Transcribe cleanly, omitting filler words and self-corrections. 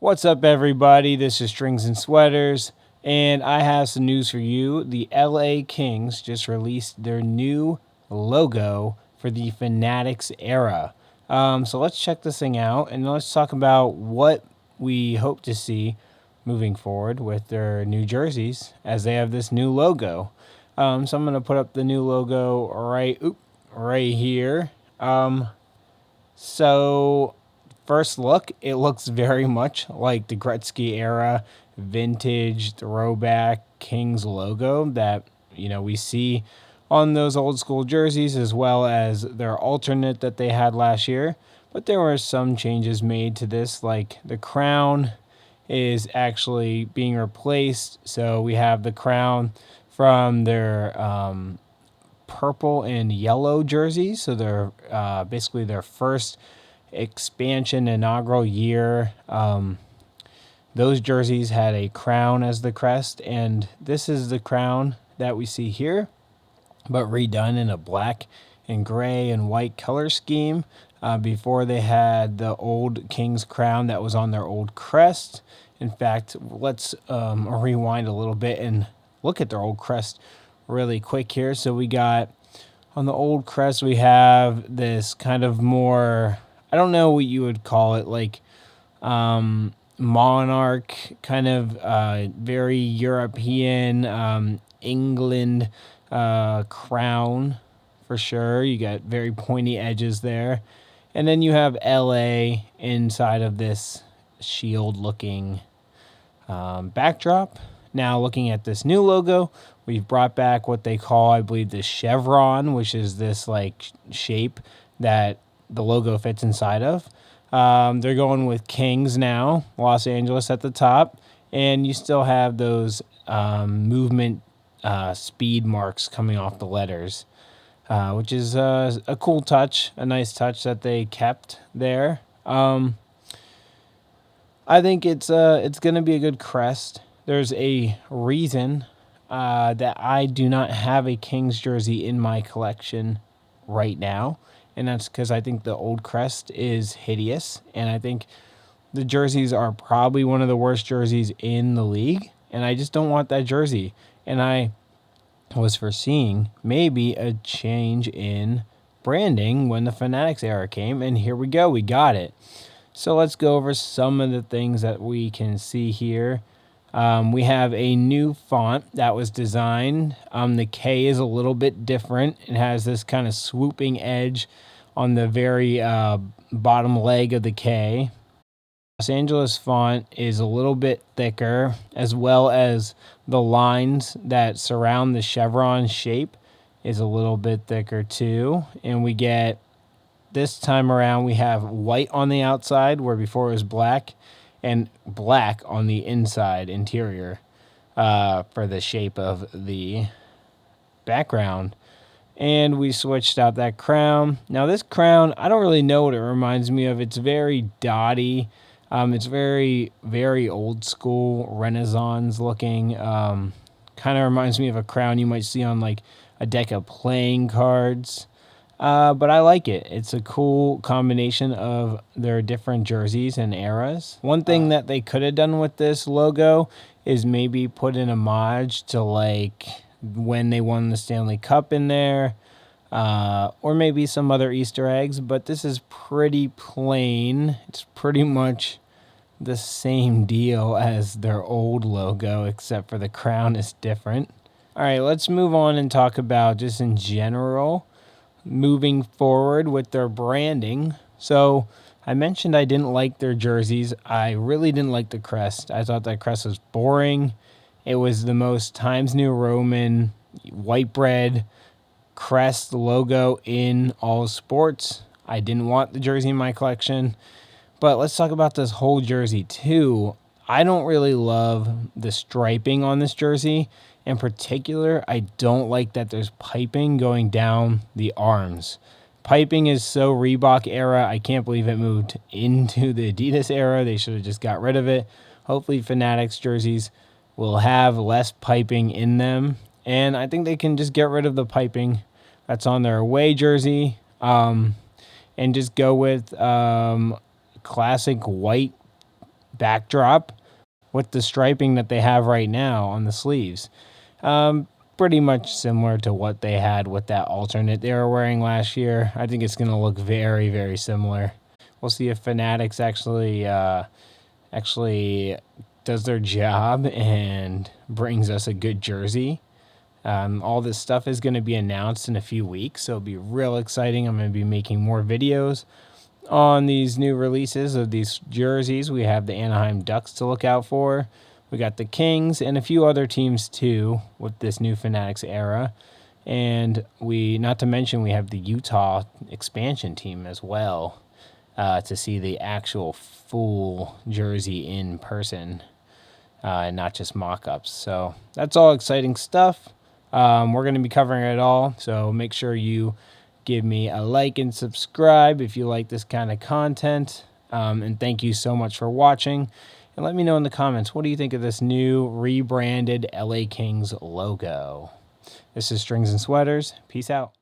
What's up, everybody? This is Strings and Sweaters, and I have some news for you. The LA Kings just released their new logo for the Fanatics era. So let's check this thing out, and let's talk about what we hope to see moving forward with their new jerseys as they have this new logo. So I'm going to put up the new logo right here. So first look, it looks very much like the Gretzky era vintage throwback Kings logo that we see on those old school jerseys, as well as their alternate that they had last year. But there were some changes made to this, like the crown is actually being replaced. So we have the crown from their purple and yellow jerseys. So they're basically their first expansion inaugural year. Those jerseys had a crown as the crest, and this is the crown that we see here, but redone in a black and gray and white color scheme. Before they had the old King's crown that was on their old crest. In fact, let's rewind a little bit and look at their old crest really quick here. So we got on the old crest, we have this kind of more, I don't know what you would call it, like monarch, kind of very European, England crown for sure. You got very pointy edges there. And then you have LA inside of this shield looking backdrop. Now looking at this new logo, we've brought back what they call, I believe, the chevron, which is this like shape that the logo fits inside of. They're going with Kings now, Los Angeles at the top, and you still have those movement speed marks coming off the letters, which is a cool touch, a nice touch that they kept there. I think it's going to be a good crest. There's a reason that I do not have a Kings jersey in my collection right now, and that's because I think the old crest is hideous, and I think the jerseys are probably one of the worst jerseys in the league, and I just don't want that jersey. And I was foreseeing maybe a change in branding when the Fanatics era came, and here we go, we got it. So let's go over some of the things that we can see here. We have a new font that was designed. The K is a little bit different. It has this kind of swooping edge on the very bottom leg of the K. Los Angeles font is a little bit thicker, as well as the lines that surround the chevron shape is a little bit thicker too. And we get, this time around, we have white on the outside where before it was black, and black on the inside interior for the shape of the background. And we switched out that crown. Now this crown, I don't really know what it reminds me of. It's very dotty. It's very, very old school, Renaissance looking. Kind of reminds me of a crown you might see on like a deck of playing cards. But I like it. It's a cool combination of their different jerseys and eras. One thing that they could have done with this logo is maybe put an homage to like when they won the Stanley Cup in there, or maybe some other Easter eggs. But this is pretty plain. It's pretty much the same deal as their old logo, except for the crown is different. All right, let's move on and talk about just in general moving forward with their branding. So I mentioned I didn't like their jerseys. I really didn't like the crest. I thought that crest was boring. It was the most Times New Roman white bread crest logo in all sports. I didn't want the jersey in my collection. But let's talk about this whole jersey too. I don't really love the striping on this jersey. In particular, I don't like that there's piping going down the arms. Piping is so Reebok era. I can't believe it moved into the Adidas era. They should have just got rid of it. Hopefully Fanatics jerseys will have less piping in them. And I think they can just get rid of the piping that's on their away jersey, and just go with classic white backdrop with the striping that they have right now on the sleeves. Pretty much similar to what they had with that alternate they were wearing last year. I think it's going to look very, very similar. We'll see if Fanatics actually does their job and brings us a good jersey. All this stuff is going to be announced in a few weeks, so it'll be real exciting. I'm going to be making more videos on these new releases of these jerseys. We have the Anaheim Ducks to look out for. We got the Kings and a few other teams too with this new Fanatics era. And not to mention, we have the Utah expansion team as well to see the actual full jersey in person and not just mock-ups. So that's all exciting stuff. We're going to be covering it all, so make sure you give me a like and subscribe if you like this kind of content. And thank you so much for watching. And let me know in the comments, what do you think of this new rebranded LA Kings logo? This is Strings and Sweaters. Peace out.